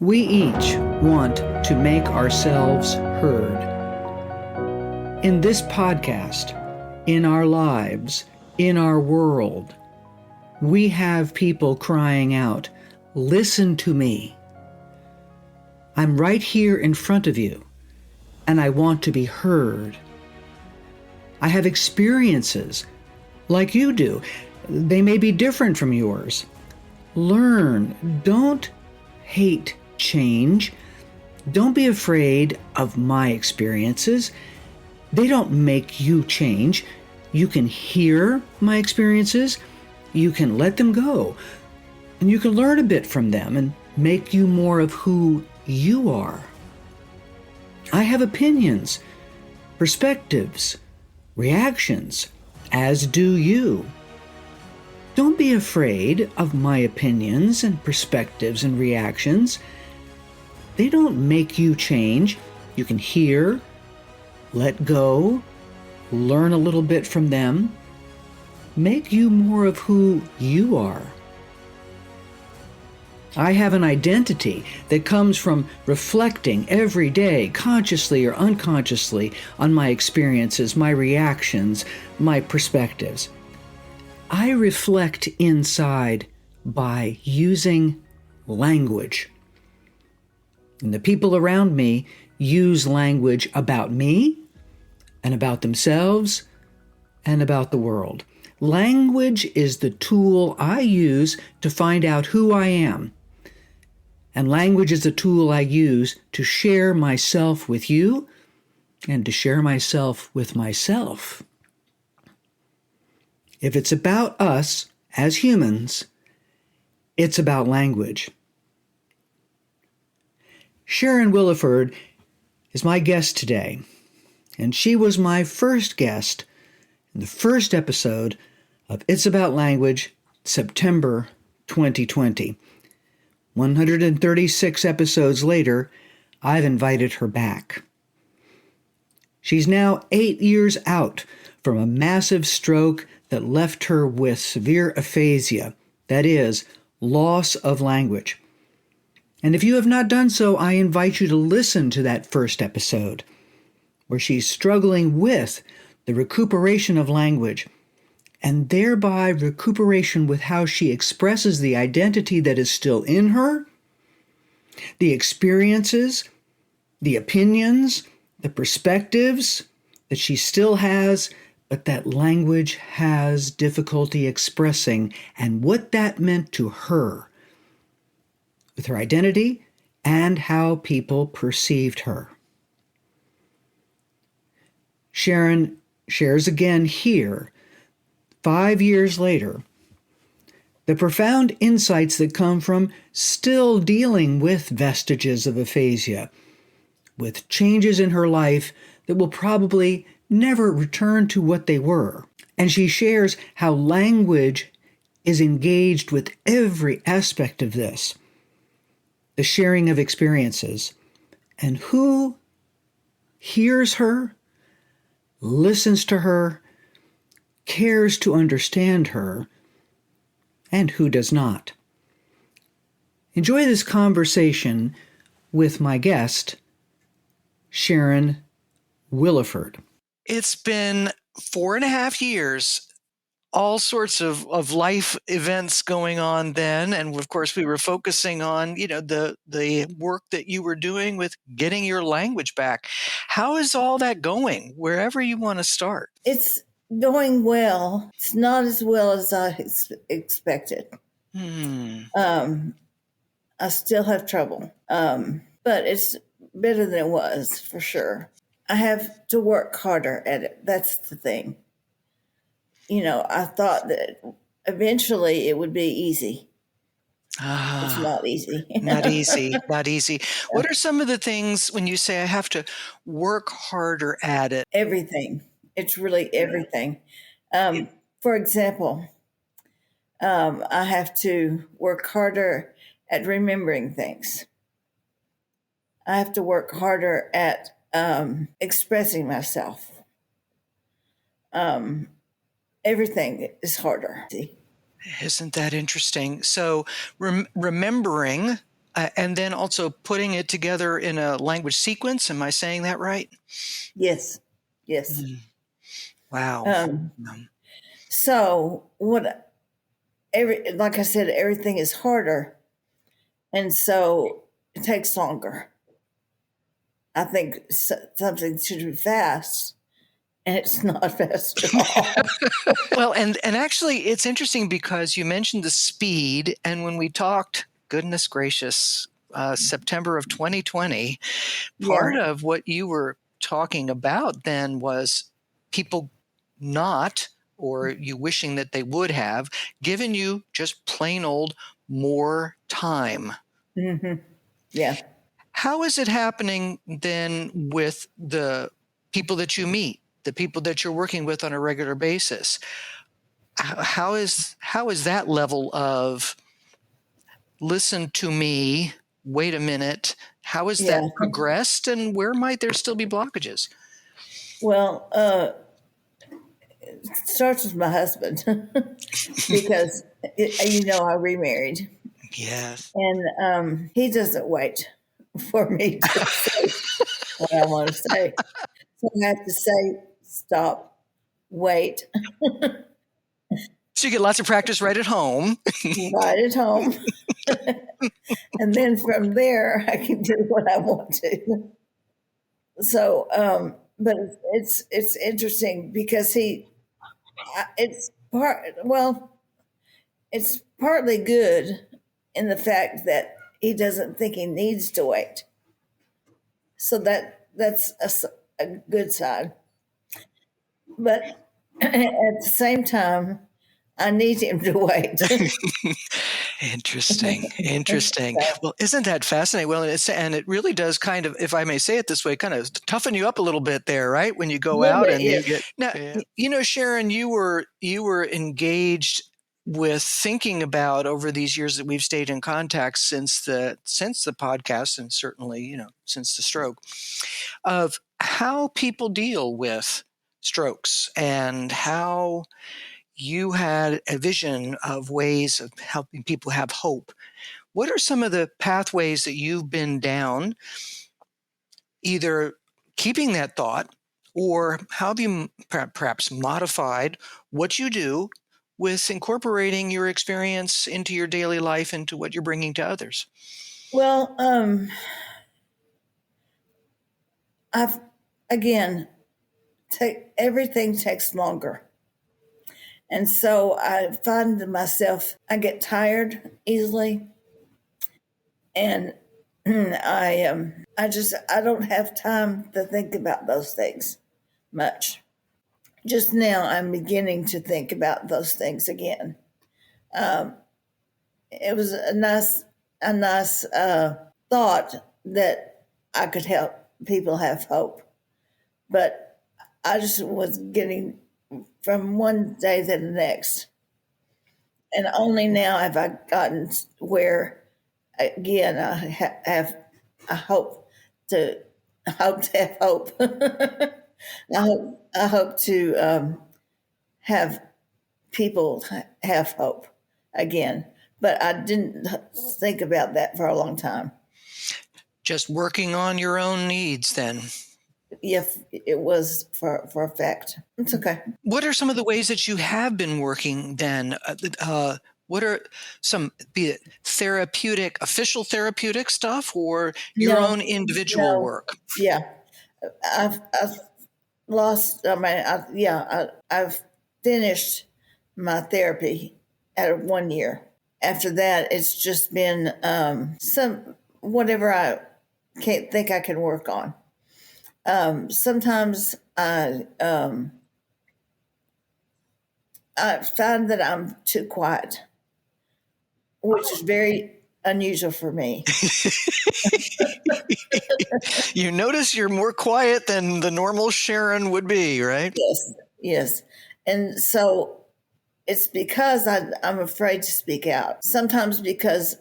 We each want to make ourselves heard. In this podcast, in our lives, in our world, we have people crying out, "Listen to me. I'm right here in front of you, and I want to be heard. I have experiences like you do. They may be different from yours. Learn. Don't hate change. Don't be afraid of my experiences. They don't make you change. You can hear my experiences. You can let them go. And you can learn a bit from them and make you more of who you are. I have opinions, perspectives, reactions, as do you. Don't be afraid of my opinions and perspectives and reactions. They don't make you change. You can hear, let go, learn a little bit from them, make you more of who you are. I have an identity that comes from reflecting every day, consciously or unconsciously, on my experiences, my reactions, my perspectives. I reflect inside by using language. And the people around me use language about me and about themselves and about the world. Language is the tool I use to find out who I am. And language is the tool I use to share myself with you and to share myself with myself. If it's about us as humans, it's about language. Sharon Williford is my guest today, and she was my first guest in the first episode of It's About Language, September 2020. 136 episodes later, I've invited her back. She's now 8 years out from a massive stroke that left her with severe aphasia, that is, loss of language. And if you have not done so, I invite you to listen to that first episode, where she's struggling with the recuperation of language, and thereby recuperation with how she expresses the identity that is still in her, the experiences, the opinions, the perspectives that she still has, but that language has difficulty expressing, and what that meant to her, with her identity and how people perceived her. Sharon shares again here, 5 years later, the profound insights that come from still dealing with vestiges of aphasia, with changes in her life that will probably never return to what they were. And she shares how language is engaged with every aspect of this, the sharing of experiences, and who hears her, listens to her, cares to understand her, and who does not. Enjoy this conversation with my guest, Sharon Williford. It's been 4.5 years, all sorts of life events going on then. And of course, we were focusing on, the work that you were doing with getting your language back. How is all that going, wherever you want to start? It's going well. It's not as well as I expected. I still have trouble, but it's better than it was, for sure. I have to work harder at it. That's the thing. I thought that eventually it would be easy. It's not easy. Not easy. Not easy. What are some of the things when you say I have to work harder at it? Everything. It's really everything. For example, I have to work harder at remembering things. I have to work harder at expressing myself. Everything is harder. Isn't that interesting? So remembering And then also putting it together in a language sequence. Am I saying that right? Yes. Yes. Mm. Wow. So like I said, everything is harder. And so it takes longer. I think something should be fast, and it's not fast at all. Well, and actually, it's interesting because you mentioned the speed, and when we talked, goodness gracious, September of 2020, part Yeah. of what you were talking about then was people not, or you wishing that they would have, given you just plain old more time. Mm-hmm. Yeah. How is it happening then with the people that you meet, the people that you're working with on a regular basis? How is that level of listen to me, wait a minute, how has that Yeah. progressed, and where might there still be blockages? Well, it starts with my husband because, I remarried. Yes. And he doesn't wait for me to say what I want to say. So I have to say, stop, wait, So you get lots of practice right at home. right at home. And then from there, I can do what I want to. So, but it's interesting because it's partly good in the fact that he doesn't think he needs to wait. So that's a good side. But at the same time, I need him to wait. Interesting. Well, isn't that fascinating? Well, and it really does kind of, if I may say it this way, kind of toughen you up a little bit there, right? When you A go little out bit, and you yes. get now, Sharon, you were engaged with thinking about over these years that we've stayed in contact since the podcast, and certainly, since the stroke, of how people deal with strokes and how you had a vision of ways of helping people have hope. What are some of the pathways that you've been down, either keeping that thought, or how have you perhaps modified what you do with incorporating your experience into your daily life, into what you're bringing to others? Well, I've again everything takes longer, and so I find myself I get tired easily, and I don't have time to think about those things much. Just now, I'm beginning to think about those things again. It was a nice thought that I could help people have hope, but I just was getting from one day to the next, and only now have I gotten where again I have I hope to have hope. I hope to have people have hope again. But I didn't think about that for a long time. Just working on your own needs then. If it was for a fact. It's okay. What are some of the ways that you have been working then? What are some, be it official therapeutic stuff, or your own individual work? Yeah. I've lost, I've finished my therapy at 1 year. After that, it's just been some whatever I can't think I can work on. Sometimes I find that I'm too quiet, which is very unusual for me. You notice you're more quiet than the normal Sharon would be, right? Yes. And so it's because I'm afraid to speak out. Sometimes because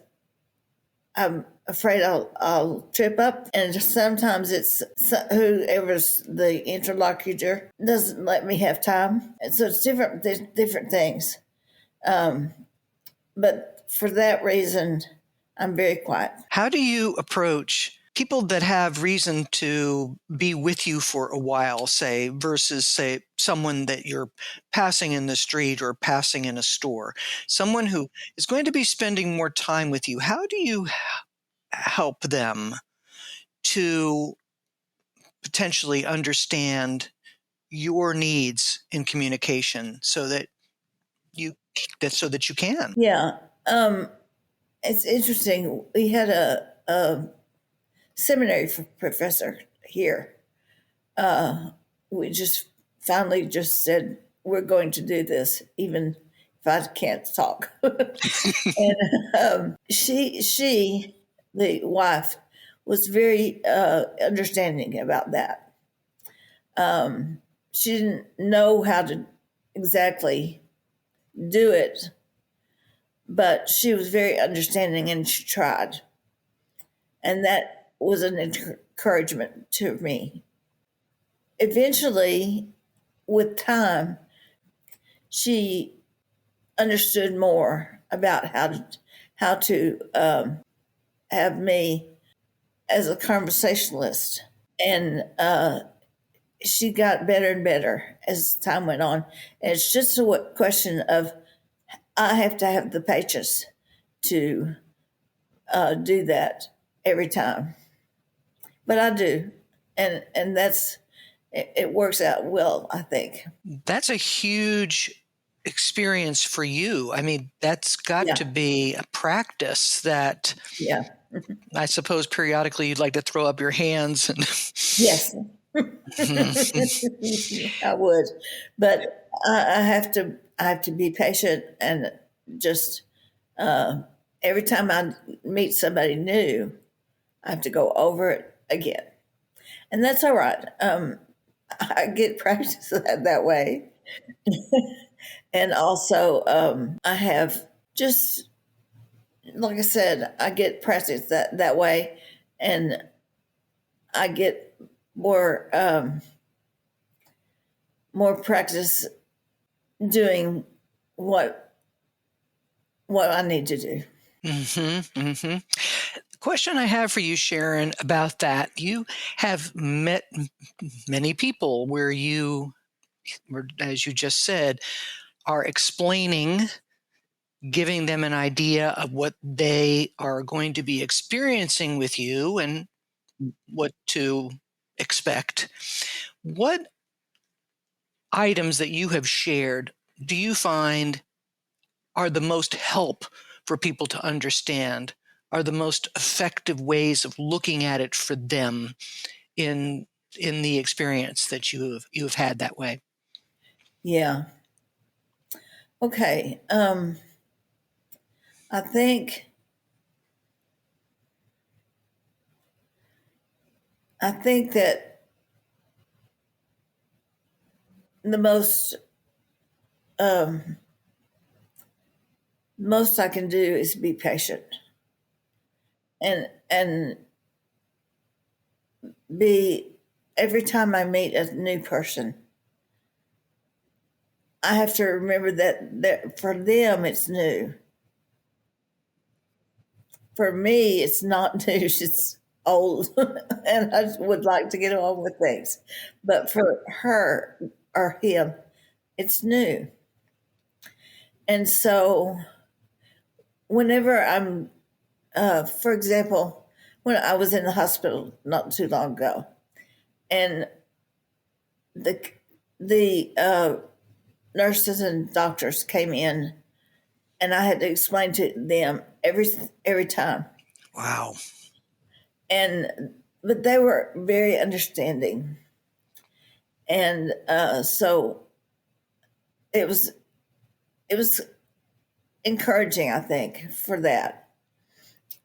I'm afraid I'll trip up, and sometimes it's whoever's the interlocutor doesn't let me have time. And so it's different. There's different things, but for that reason, I'm very quiet. How do you approach people that have reason to be with you for a while, say, versus, say, someone that you're passing in the street or passing in a store? Someone who is going to be spending more time with you. How do you help them to potentially understand your needs in communication so that you can? Yeah. It's interesting. We had a seminary professor here. We just finally just said, we're going to do this, even if I can't talk. And she, the wife, was very understanding about that. She didn't know how to exactly do it, but she was very understanding and she tried. And that was an encouragement to me. Eventually, with time, she understood more about how to have me as a conversationalist, and she got better and better as time went on. And it's just a question of I have to have the patience to do that every time, but I do, and that's it works out well, I think. That's a huge experience for you. I mean, that's got Yeah, to be a practice that yeah, I suppose periodically you'd like to throw up your hands and yes, I would, but I have to be patient and just every time I meet somebody new, I have to go over it again, and that's all right. I get practice that way, and also I have just like I said, I get practice that way, and I get more more practice doing what I need to do. Question I have for you, Sharon, about that. You have met many people where you, as you just said, are explaining, giving them an idea of what they are going to be experiencing with you and what to expect. What items that you have shared do you find are the most help for people to understand, are the most effective ways of looking at it for them in the experience that you have had that way? Yeah. Okay. I think that the um, most I can do is be patient and be every time I meet a new person, I have to remember that for them it's new. For me, it's not new; it's old, and I would like to get on with things. But for her or him, it's new. And so, whenever I'm, for example, when I was in the hospital not too long ago, and the nurses and doctors came in, and I had to explain to them every time. Wow. But they were very understanding, and so it was encouraging, I think, for that.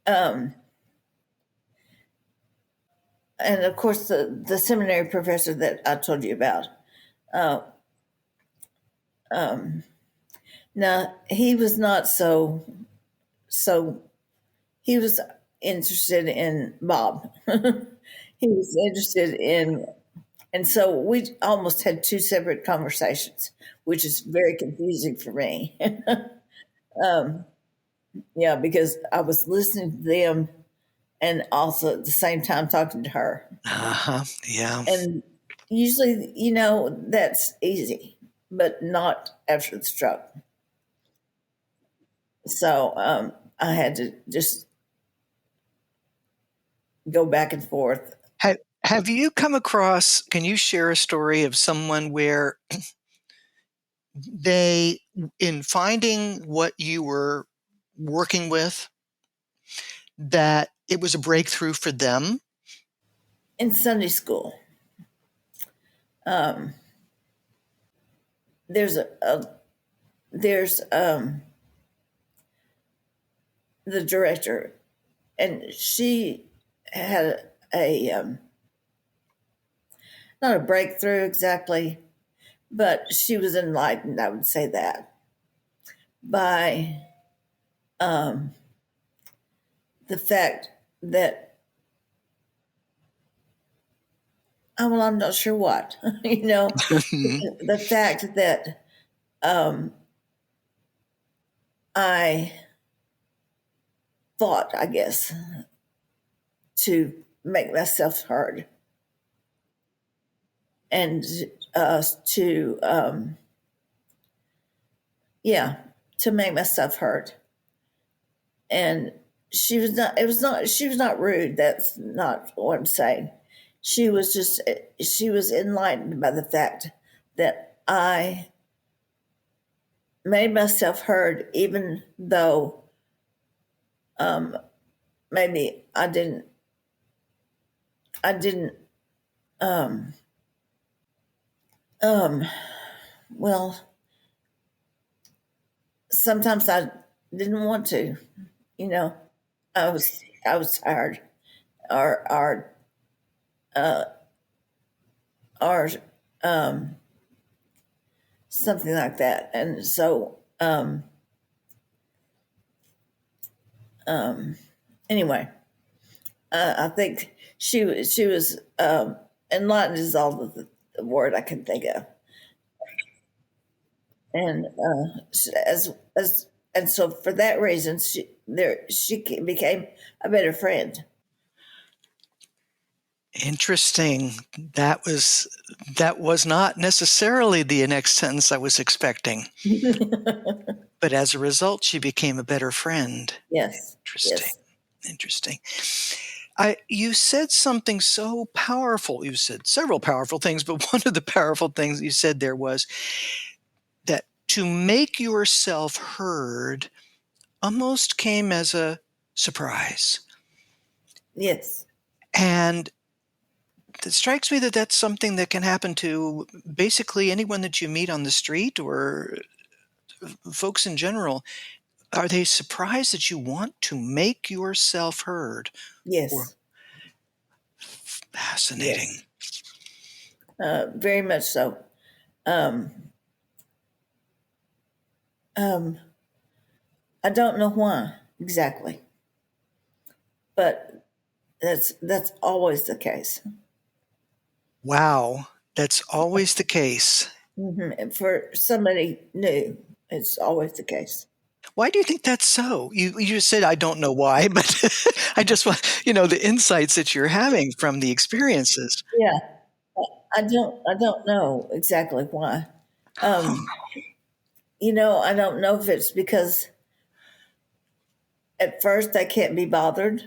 Um, and of course, the seminary professor that I told you about. Uh, now he was not so. He was interested in Bob. He was interested in, and so we almost had two separate conversations, which is very confusing for me. Yeah, because I was listening to them and also at the same time talking to her. Uh-huh. Yeah. And usually, that's easy, but not after the stroke. So I had to just go back and forth. Have you come across, can you share a story of someone where they, in finding what you were working with, that it was a breakthrough for them? In Sunday school, um, there's there's the director, and she had not a breakthrough exactly, but she was enlightened, I would say that, by the fact that, well, I'm not sure what, the fact that I thought, I guess, to make myself heard and to, yeah, to make myself heard. And she was not rude. That's not what I'm saying. She was enlightened by the fact that I made myself heard, even though maybe I didn't, well, sometimes I didn't want to, you know, I was tired or, or, something like that. And so, anyway, I think she was enlightened is all the word I can think of, and and so for that reason she became a better friend. Interesting. That was not necessarily the next sentence I was expecting. But as a result, she became a better friend. Yes. Interesting. Yes. Interesting. You said something so powerful. You said several powerful things, but one of the powerful things you said there was that to make yourself heard almost came as a surprise. Yes. And it strikes me that that's something that can happen to basically anyone that you meet on the street or folks in general. Are they surprised that you want to make yourself heard? Or Yes. fascinating. Yes. Very much so. Um, um, I don't know why exactly, but that's always the case. Wow, that's always the case. And for somebody new, it's always the case. Why do you think that's so? You just said, I don't know why, but I just want, the insights that you're having from the experiences. Yeah, I don't know exactly why. Um, I don't know if it's because at first I can't be bothered,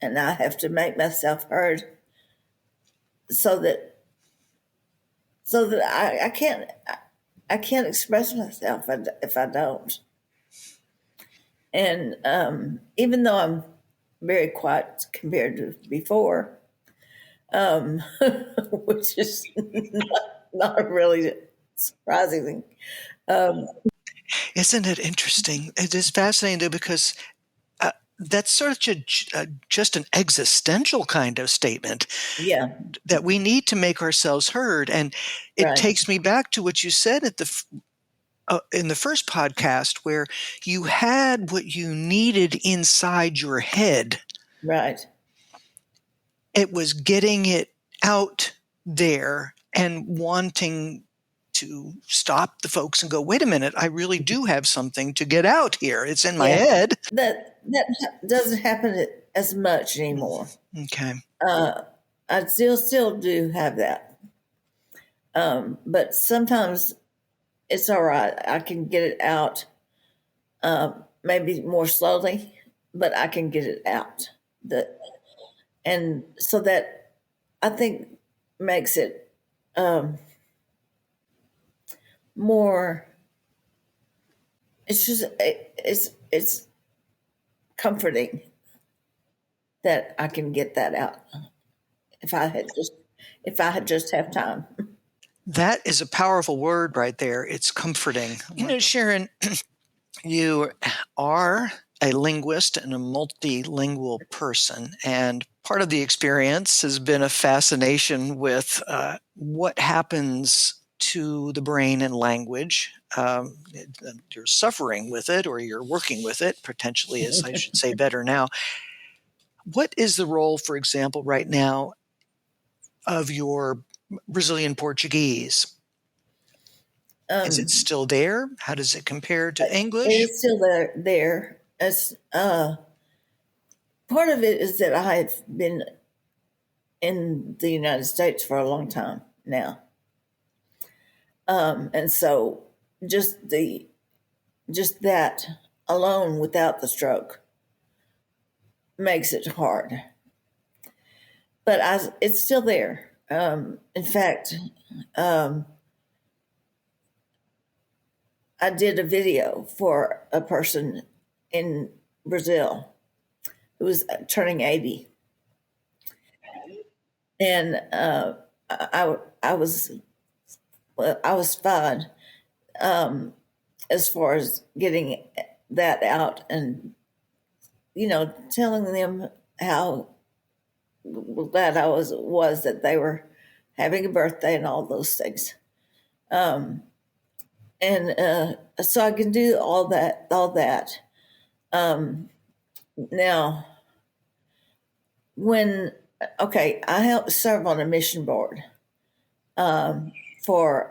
and I have to make myself heard, so that I can't express myself if I don't. And even though I'm very quiet compared to before, which is not really surprising. Isn't it interesting? It is fascinating, though, because that's such just an existential kind of statement Yeah, that we need to make ourselves heard. And it right, takes me back to what you said in the first podcast, where you had what you needed inside your head. right, It was getting it out there and wanting to stop the folks and go, wait a minute, I really do have something to get out here. It's in my head. That doesn't happen as much anymore. Okay. I still do have that. But sometimes it's all right. I can get it out, maybe more slowly, but I can get it out. And so that, I think, makes it more. It's just it's comforting that I can get that out if I had just have time. That is a powerful word right there. It's comforting. Sharon, you are a linguist and a multilingual person, and part of the experience has been a fascination with what happens to the brain and language. You're suffering with it, or you're working with it, potentially, as I should say better now. What is the role, for example, right now, of your Brazilian Portuguese? Is it still there? How does it compare to English? It is still there. As part of it is that I've been in the United States for a long time now, and so just that alone, without the stroke, makes it hard. But it's still there. In fact, I did a video for a person in Brazil who was turning 80. And I was fine as far as getting that out and, telling them how glad I was that they were having a birthday and all those things. And so I can do all that. Now, I help serve on a mission board for,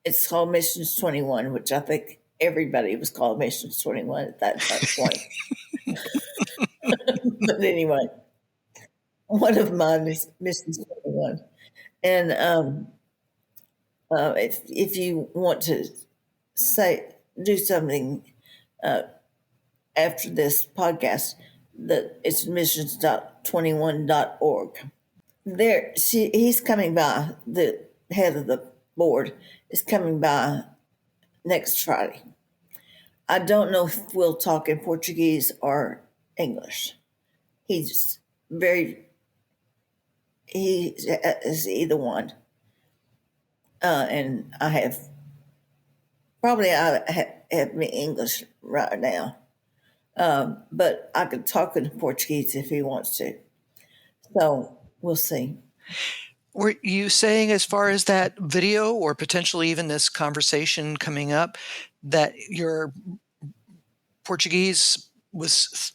it's called Missions 21, which I think everybody was called Missions 21 at that point. But anyway, one of mine is Missions 21. And if you want to do something after this podcast, that it's missions.21.org. He's coming by. The head of the board is coming by next Friday. I don't know if we'll talk in Portuguese or English. He is either one. And I have me English right now. But I could talk in Portuguese if he wants to. So we'll see. Were you saying, as far as that video or potentially even this conversation coming up, that your Portuguese was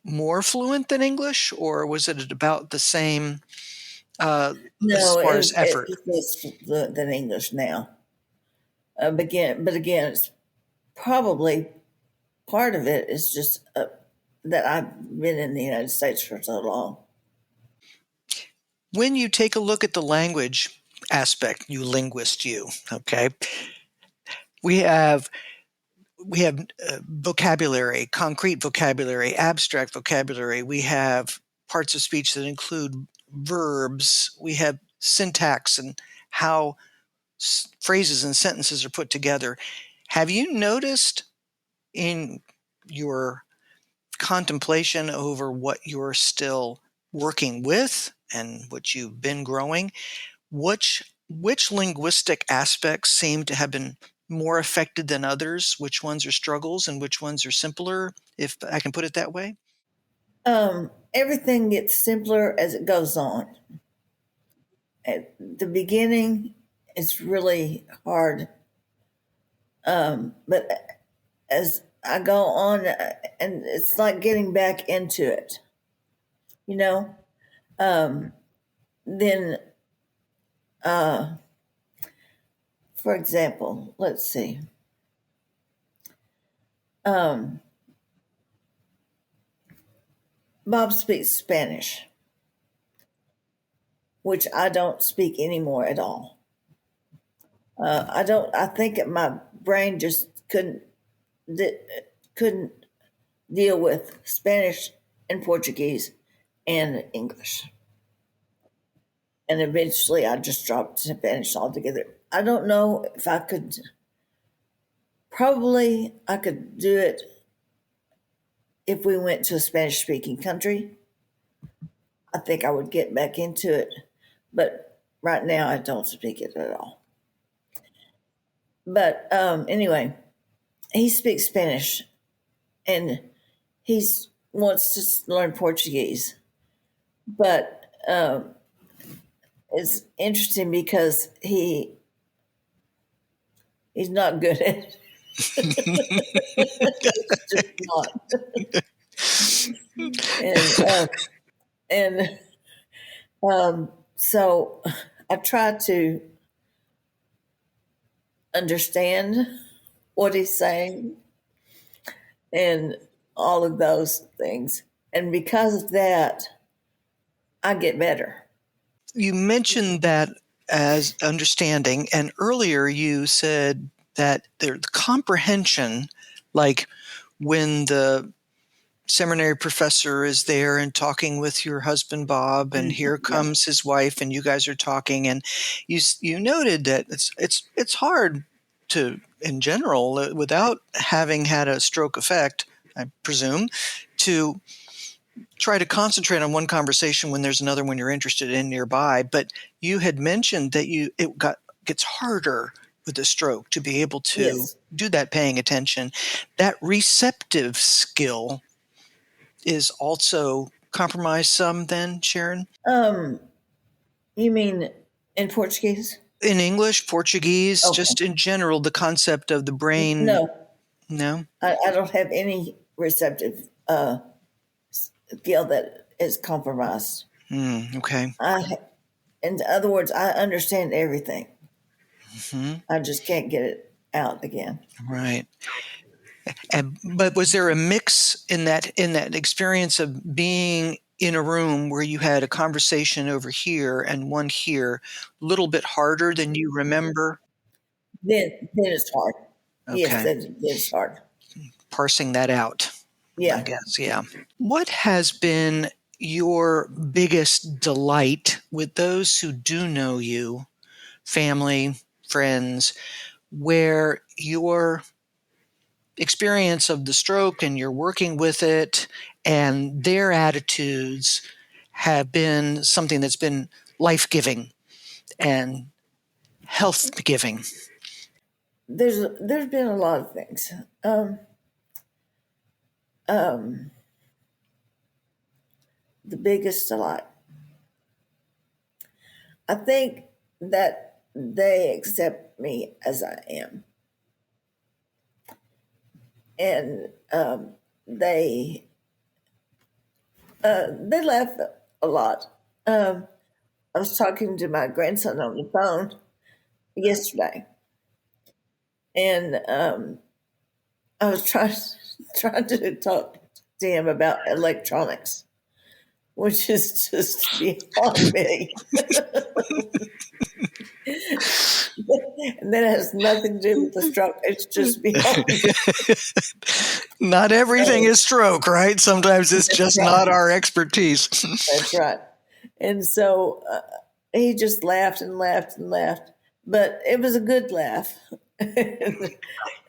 more fluent than English, or was it about the same as far as effort? It's fluent than English now. But again, it's probably part of it is just that I've been in the United States for so long. When you take a look at the language aspect, you linguist, okay, we have vocabulary, concrete vocabulary, abstract vocabulary. We have parts of speech that include verbs. We have syntax and how phrases and sentences are put together. Have you noticed in your contemplation over what you're still working with and what you've been growing, which linguistic aspects seem to have been more affected than others? Which ones are struggles and which ones are simpler, if I can put it that way? Everything gets simpler as it goes on. At the beginning, it's really hard. But as I go on, and it's like getting back into it, then for example, let's see. Bob speaks Spanish, which I don't speak anymore at all. I think my brain just couldn't deal with Spanish and Portuguese and English. And eventually I just dropped Spanish altogether. I don't know if I could, probably I could do it if we went to a Spanish speaking country. I think I would get back into it. But right now I don't speak it at all. But anyway, he speaks Spanish and he wants to learn Portuguese. But it's interesting because he's not good at it. It's just not. So I try to understand what he's saying and all of those things. And because of that, I get better. You mentioned that as understanding, and earlier you said that the comprehension, like when the seminary professor is there and talking with your husband Bob, and here comes his wife, and you guys are talking, and you noted that it's hard to, in general, without having had a stroke effect, I presume, to try to concentrate on one conversation when there's another one you're interested in nearby. But you had mentioned that it gets harder with a stroke to be able to do that, paying attention. That receptive skill is also compromised some then, Sharon? You mean in Portuguese? In English, Portuguese, just in general, the concept of the brain. No? I don't have any receptive skill that is compromised. Okay. In other words, I understand everything. Mm-hmm. I just can't get it out again. Right. But was there a mix in that experience of being in a room where you had a conversation over here and one here, a little bit harder than you remember? Then it's hard. Okay. Yes, then it's hard. Parsing that out. Yeah. I guess, yeah. What has been your biggest delight with those who do know you, family, friends, where your experience of the stroke and you're working with it and their attitudes have been something that's been life-giving and health-giving? There's been a lot of things. The biggest delight, I think, that they accept me as I am, and they laugh a lot. I was talking to my grandson on the phone yesterday, and I was trying to talk to him about electronics, which is just beyond me. And that has nothing to do with the stroke. It's just beyond me. Not everything is stroke, right? Sometimes it's just not our expertise. That's right. And so he just laughed and laughed and laughed. But it was a good laugh.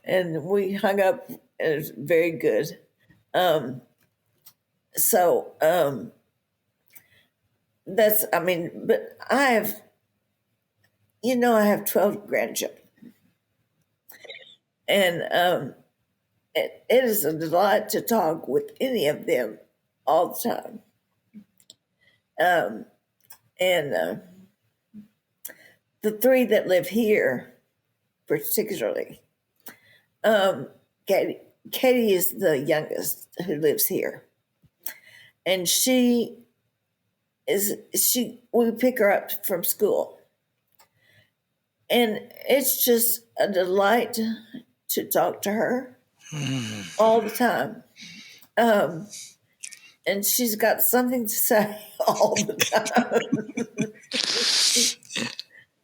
And we hung up. It was very good. But I have, I have 12 grandchildren. And it is a delight to talk with any of them all the time. And the three that live here, particularly, Katie is the youngest who lives here. And we pick her up from school. And it's just a delight to talk to her all the time. And she's got something to say all the time.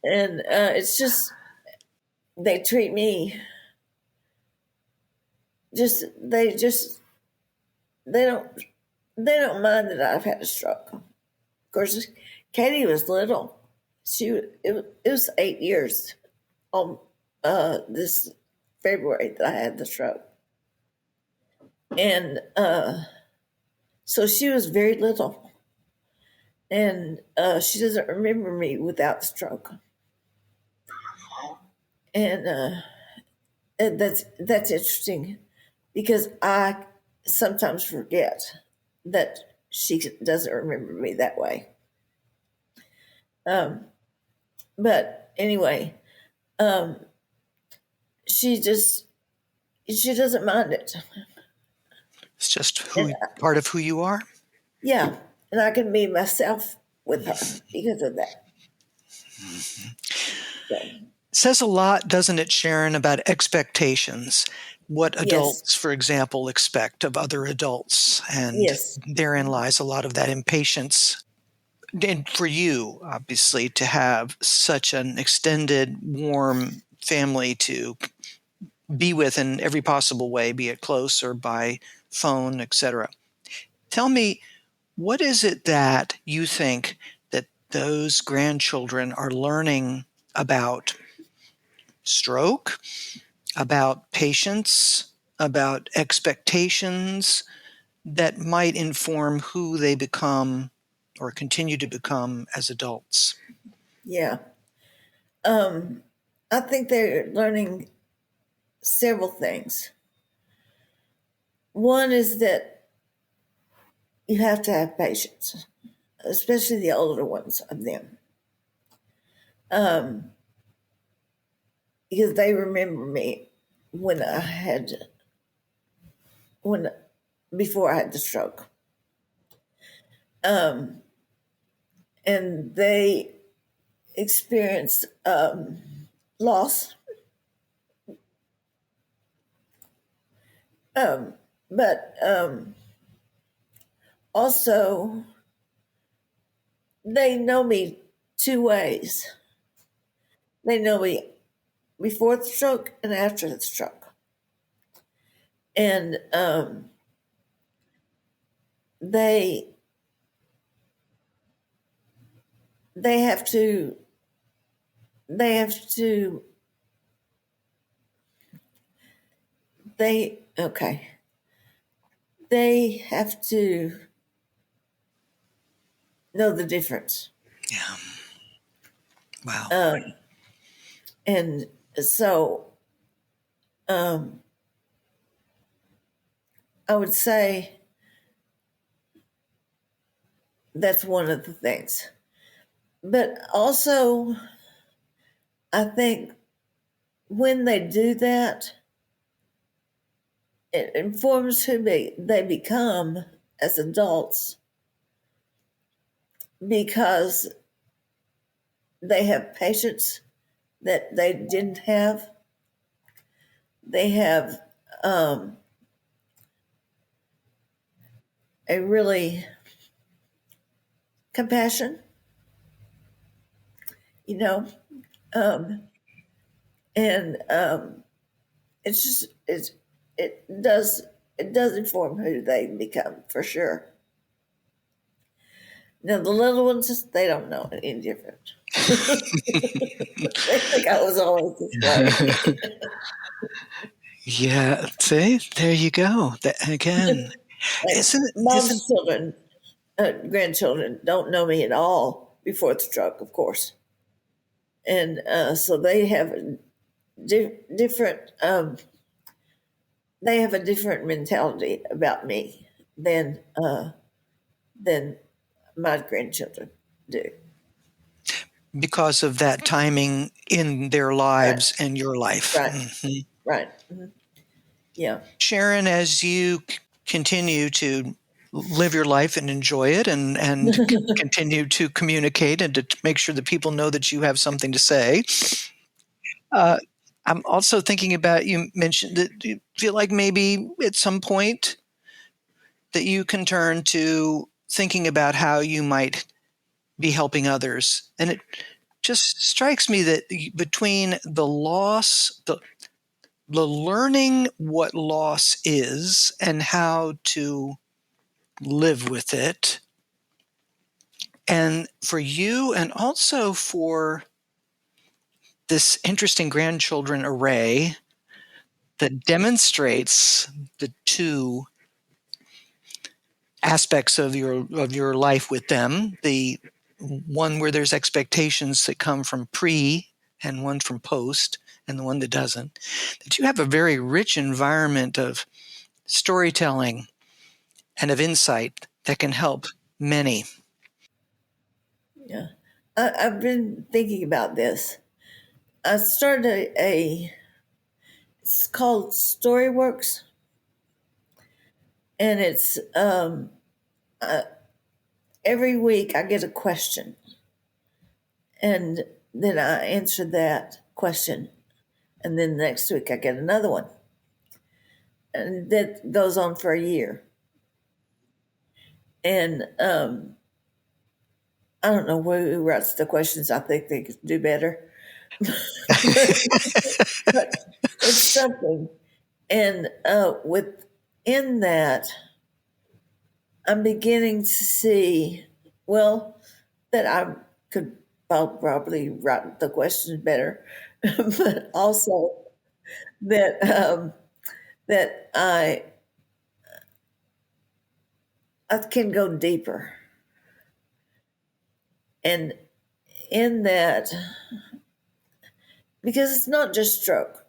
And it's just, they treat me they don't mind that I've had a stroke. Of course, Katie was little. It was 8 years on this February that I had the stroke. And so she was very little. And she doesn't remember me without the stroke. And that's interesting, because I sometimes forget that she doesn't remember me that way. But anyway, she doesn't mind it. It's just part of who you are. Yeah, and I can be myself with her because of that. So, Says a lot, doesn't it, Sharon, about expectations? What adults, yes. for example, expect of other adults. And Yes. therein lies a lot of that impatience. And for you, obviously, to have such an extended, warm family to be with in every possible way, be it close or by phone, etc. Tell me, what is it that you think that those grandchildren are learning about stroke, about patience, about expectations that might inform who they become or continue to become as adults? Yeah. I think they're learning several things. One is that you have to have patience, especially the older ones of them, because they remember me before I had the stroke, and they experienced loss, but also they know me two ways. They know me before the stroke and after the stroke. And they have to know the difference. Yeah. Wow. And so I would say that's one of the things. But also, I think when they do that, it informs who they become as adults, because they have patience that they didn't have. They have a really compassion, and it's just it does inform who they become, for sure. Now the little ones, they don't know any different. They think I was always this way. Yeah. See, there you go. Again, Mom's children, grandchildren, don't know me at all before the stroke, of course, and so they have different. They have a different mentality about me than my grandchildren do. because of that timing in their lives and your life. Right. Mhm. Right. Mm-hmm. Yeah. Sharon, as you continue to live your life and enjoy it and continue to communicate and to make sure that people know that you have something to say, I'm also thinking about, you mentioned that you feel like maybe at some point that you can turn to thinking about how you might be helping others. And it just strikes me that between the loss, the learning what loss is and how to live with it, and for you, and also for this interesting grandchildren array that demonstrates the two aspects of your life with them, the one where there's expectations that come from pre and one from post, and the one that doesn't, that you have a very rich environment of storytelling and of insight that can help many. Yeah. I've been thinking about this. I started it's called Storyworks, and it's every week I get a question, and then I answer that question, and then the next week I get another one, and that goes on for a year. And I don't know who writes the questions. I think they could do better, but it's something. And within that, I'm beginning to see, well, that I could probably write the questions better, but also that that I can go deeper, and in that, because it's not just stroke.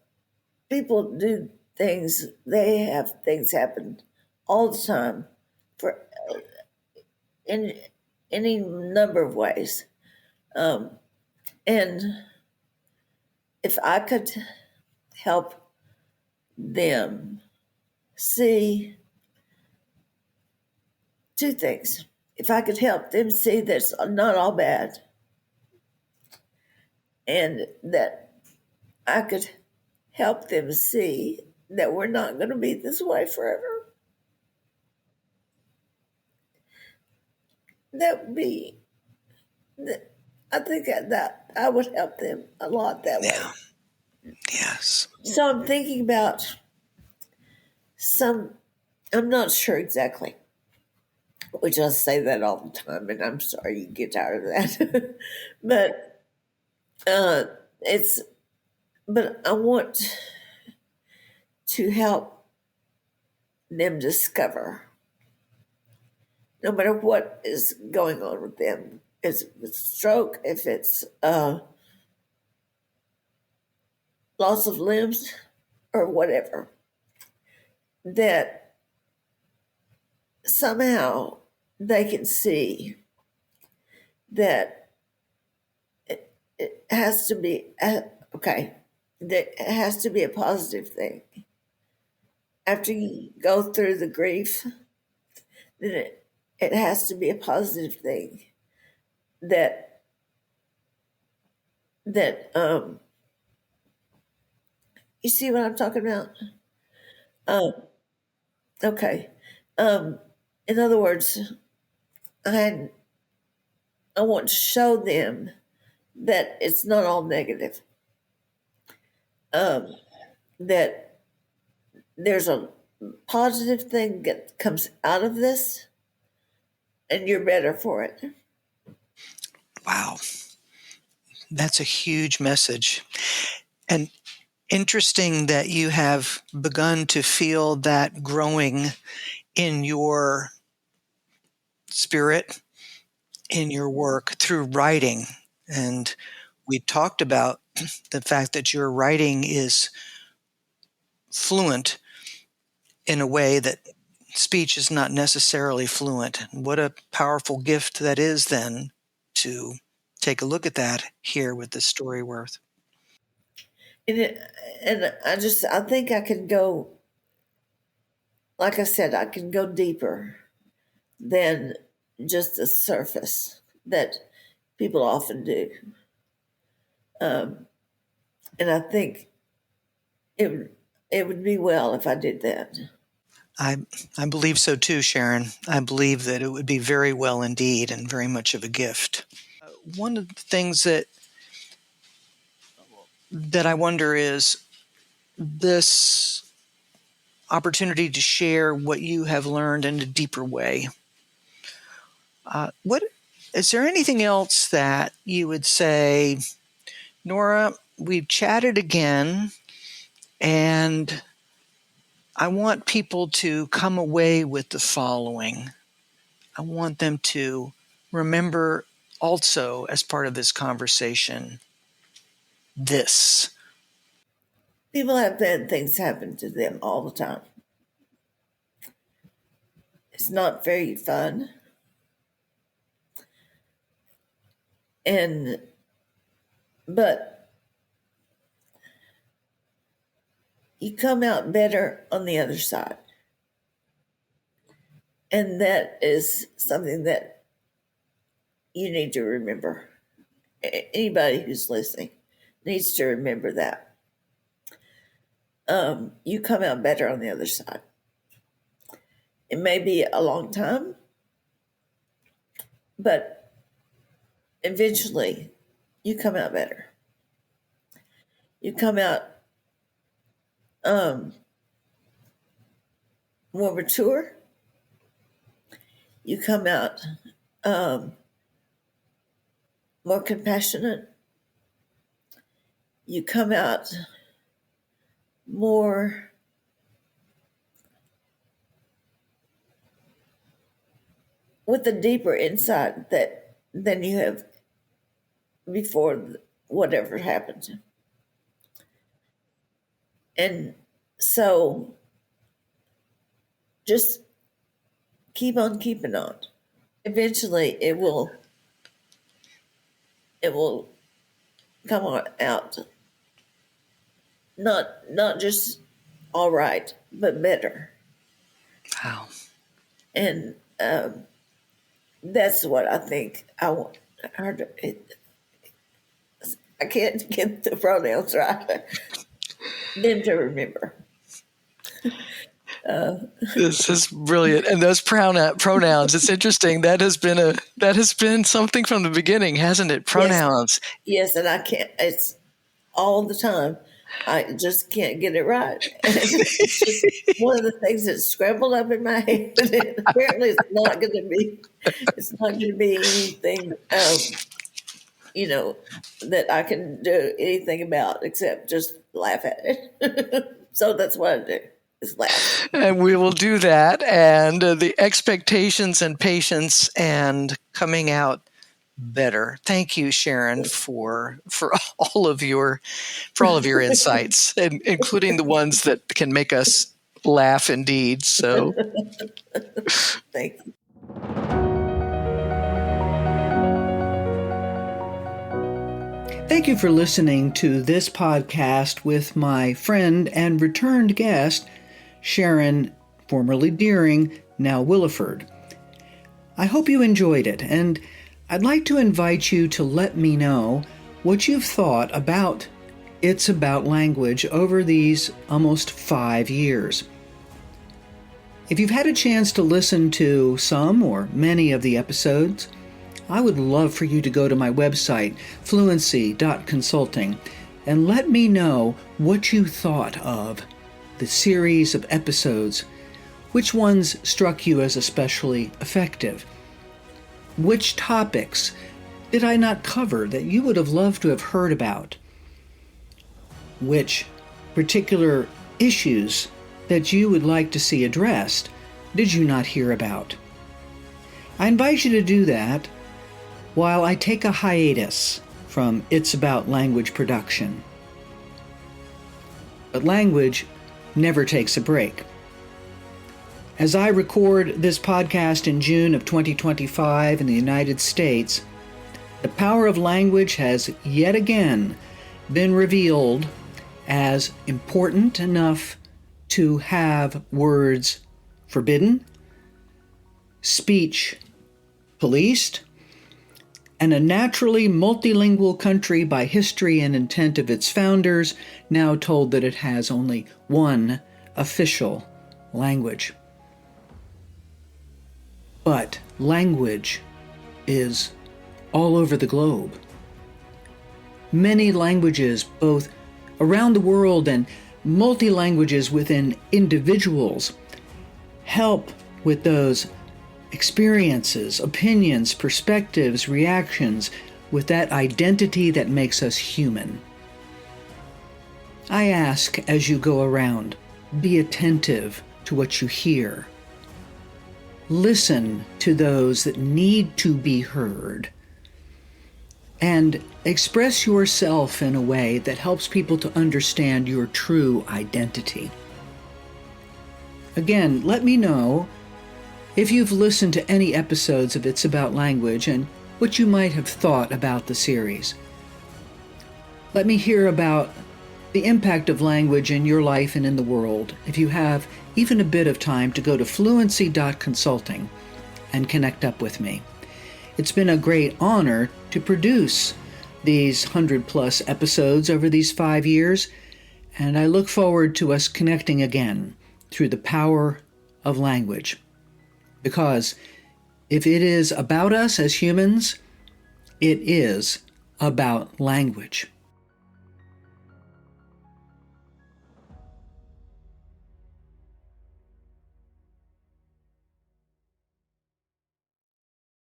People do things; they have things happen all the time, for in any number of ways. Um, and if I could help them see two things. If I could help them see that it's not all bad, and that I could help them see that we're not going to be this way forever, that would be, I think that I would help them a lot that way. Yeah. Yes. So I'm thinking about I'm not sure exactly, which I say that all the time, and I'm sorry you get tired of that. but it's, but I want to help them discover, no matter what is going on with them, if it's stroke, if it's loss of limbs, or whatever, that somehow they can see that it has to be okay. That it has to be a positive thing. After you go through the grief, then it has to be a positive thing. That you see what I'm talking about? Um, okay. Um, in other words, I I want to show them that it's not all negative. Um, that there's a positive thing that comes out of this, and you're better for it. Wow. That's a huge message. And interesting that you have begun to feel that growing in your spirit, in your work through writing. And we talked about the fact that your writing is fluent in a way that speech is not necessarily fluent. What a powerful gift that is, then, to take a look at that here with this story worth. And I think I can go, like I said, I can go deeper than just the surface that people often do. Um, And I think it would be well if I did that. I believe so too, Sharon. I believe that it would be very well indeed and very much of a gift. One of the things that I wonder is this opportunity to share what you have learned in a deeper way. What is there anything else that you would say, Norah? We've chatted again, and I want people to come away with the following. I want them to remember also, as part of this conversation, this. People have bad things happen to them all the time. It's not very fun. But you come out better on the other side. And that is something that you need to remember. Anybody who's listening needs to remember that. You come out better on the other side. It may be a long time, but eventually you come out better. You come out more mature. You come out more compassionate. You come out more with a deeper insight than you have before whatever happened. And so just keep on keeping on. Eventually it will come out not just all right, but better. Wow. And that's what I think I want her to. I can't get the pronouns right. Them to remember. This is brilliant, and those pronouns. It's interesting. That has been something from the beginning, hasn't it? Pronouns. Yes, and I can't. It's all the time. I just can't get it right. And it's just one of the things that's scrambled up in my head. And apparently, it's not going to be. It's not going to be anything. That I can do anything about except just laugh at it. So that's what I do. Is laugh. And we will do that. And the expectations and patience and coming out better. Thank you, Sharon, for all of your insights, and including the ones that can make us laugh indeed. So Thank you. Thank you for listening to this podcast with my friend and returned guest, Sharon, formerly Deering, now Williford. I hope you enjoyed it, and I'd like to invite you to let me know what you've thought about It's About Language over these almost 5 years. If you've had a chance to listen to some or many of the episodes, I would love for you to go to my website, fluency.consulting, and let me know what you thought of the series of episodes. Which ones struck you as especially effective? Which topics did I not cover that you would have loved to have heard about? Which particular issues that you would like to see addressed did you not hear about? I invite you to do that while I take a hiatus from It's About Language production. But language never takes a break. As I record this podcast in June of 2025 in the United States, the power of language has yet again been revealed as important enough to have words forbidden, speech policed, and a naturally multilingual country by history and intent of its founders, now told that it has only one official language. But language is all over the globe. Many languages, both around the world and multi-languages within individuals, help with those experiences, opinions, perspectives, reactions, with that identity that makes us human. I ask as you go around, be attentive to what you hear. Listen to those that need to be heard. And express yourself in a way that helps people to understand your true identity. Again, let me know if you've listened to any episodes of It's About Language and what you might have thought about the series. Let me hear about the impact of language in your life and in the world. If you have even a bit of time to go to fluency.consulting and connect up with me. It's been a great honor to produce these 100+ episodes over these 5 years, and I look forward to us connecting again through the power of language. Because if it is about us as humans, it is about language.